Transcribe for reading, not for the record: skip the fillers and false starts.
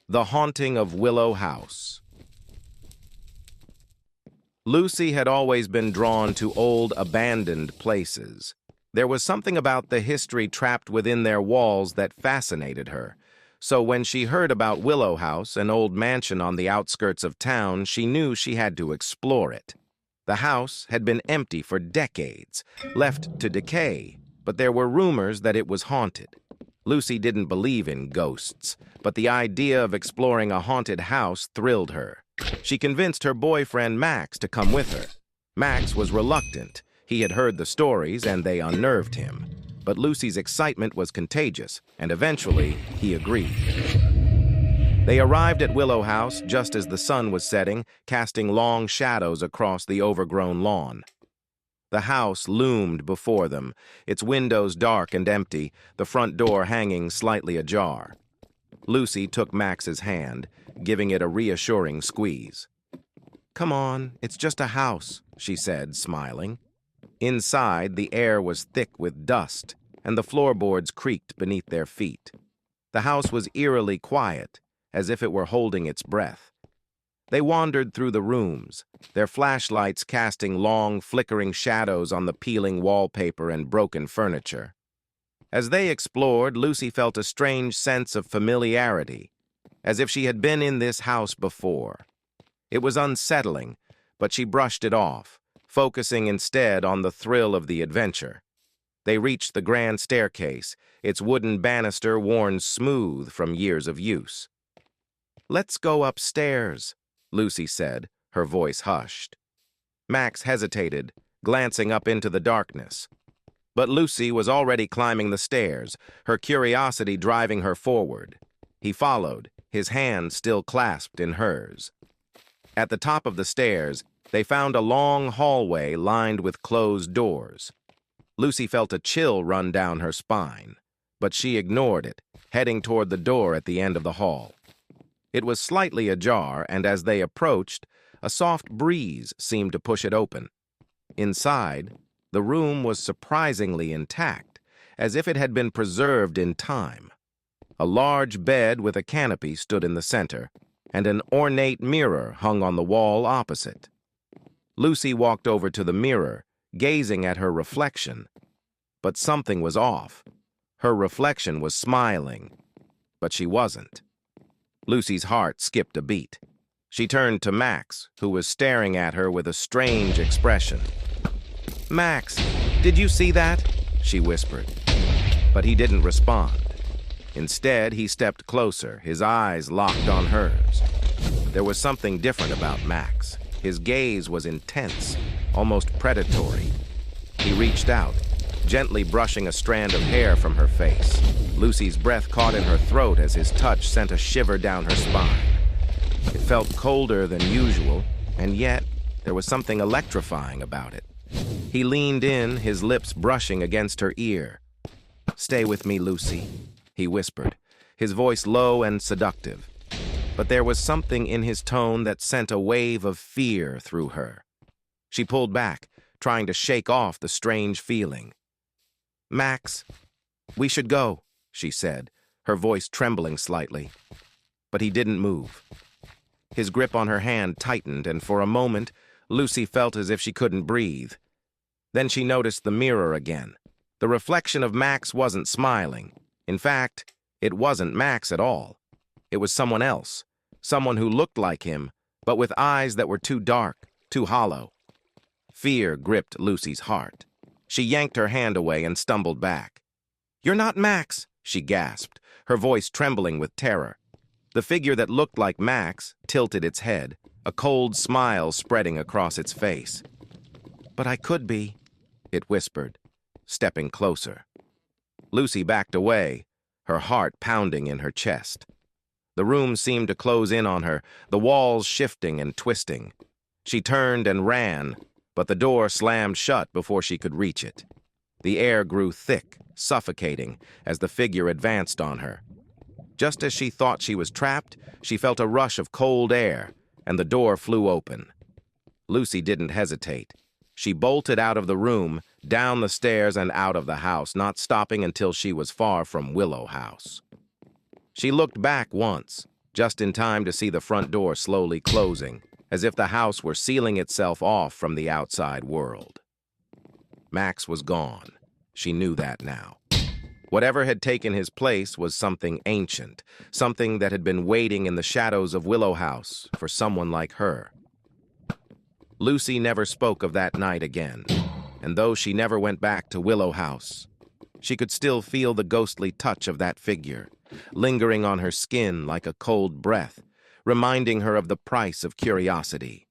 The Haunting of Willow House. Lucy had always been drawn to old, abandoned places. There was something about the history trapped within their walls that fascinated her. So when she heard about Willowhouse, an old mansion on the outskirts of town, she knew she had to explore it. The house had been empty for decades, left to decay, but there were rumors that it was haunted. Lucy didn't believe in ghosts, but the idea of exploring a haunted house thrilled her. She convinced her boyfriend Max to come with her. Max was reluctant. He had heard the stories and they unnerved him. But Lucy's excitement was contagious, and eventually he agreed. They arrived at Willowhouse just as the sun was setting, casting long shadows across the overgrown lawn. The house loomed before them, its windows dark and empty, the front door hanging slightly ajar. Lucy took Max's hand, giving it a reassuring squeeze. "Come on, it's just a house," she said, smiling. Inside, the air was thick with dust, and the floorboards creaked beneath their feet. The house was eerily quiet, as if it were holding its breath. They wandered through the rooms, their flashlights casting long, flickering shadows on the peeling wallpaper and broken furniture. As they explored, Lucy felt a strange sense of familiarity, as if she had been in this house before. It was unsettling, but she brushed it off, focusing instead on the thrill of the adventure. They reached the grand staircase, its wooden banister worn smooth from years of use. "Let's go upstairs," Lucy said, her voice hushed. Max hesitated, glancing up into the darkness. But Lucy was already climbing the stairs, her curiosity driving her forward. He followed, his hand still clasped in hers. At the top of the stairs, they found a long hallway lined with closed doors. Lucy felt a chill run down her spine, but she ignored it, heading toward the door at the end of the hall. It was slightly ajar, and as they approached, a soft breeze seemed to push it open. Inside, the room was surprisingly intact, as if it had been preserved in time. A large bed with a canopy stood in the center, and an ornate mirror hung on the wall opposite. Lucy walked over to the mirror, gazing at her reflection. But something was off. Her reflection was smiling, but she wasn't. Lucy's heart skipped a beat. She turned to Max, who was staring at her with a strange expression. "Max, did you see that?" she whispered. But he didn't respond. Instead, he stepped closer, his eyes locked on hers. There was something different about Max. His gaze was intense, almost predatory. He reached out, gently brushing a strand of hair from her face. Lucy's breath caught in her throat as his touch sent a shiver down her spine. It felt colder than usual, and yet there was something electrifying about it. He leaned in, his lips brushing against her ear. "Stay with me, Lucy," he whispered, his voice low and seductive. But there was something in his tone that sent a wave of fear through her. She pulled back, trying to shake off the strange feeling. "Max, we should go," she said, her voice trembling slightly. But he didn't move. His grip on her hand tightened, and for a moment, Lucy felt as if she couldn't breathe. Then she noticed the mirror again. The reflection of Max wasn't smiling. In fact, it wasn't Max at all. It was someone else, someone who looked like him, but with eyes that were too dark, too hollow. Fear gripped Lucy's heart. She yanked her hand away and stumbled back. "You're not Max," she gasped, her voice trembling with terror. The figure that looked like Max tilted its head, a cold smile spreading across its face. "But I could be," it whispered, stepping closer. Lucy backed away, her heart pounding in her chest. The room seemed to close in on her, the walls shifting and twisting. She turned and ran, but the door slammed shut before she could reach it. The air grew thick, suffocating, as the figure advanced on her. Just as she thought she was trapped, she felt a rush of cold air, and the door flew open. Lucy didn't hesitate. She bolted out of the room, down the stairs and out of the house, not stopping until she was far from Willowhouse. She looked back once, just in time to see the front door slowly closing, as if the house were sealing itself off from the outside world. Max was gone. She knew that now. Whatever had taken his place was something ancient, something that had been waiting in the shadows of Willowhouse for someone like her. Lucy never spoke of that night again, and though she never went back to Willowhouse, she could still feel the ghostly touch of that figure, lingering on her skin like a cold breath, reminding her of the price of curiosity.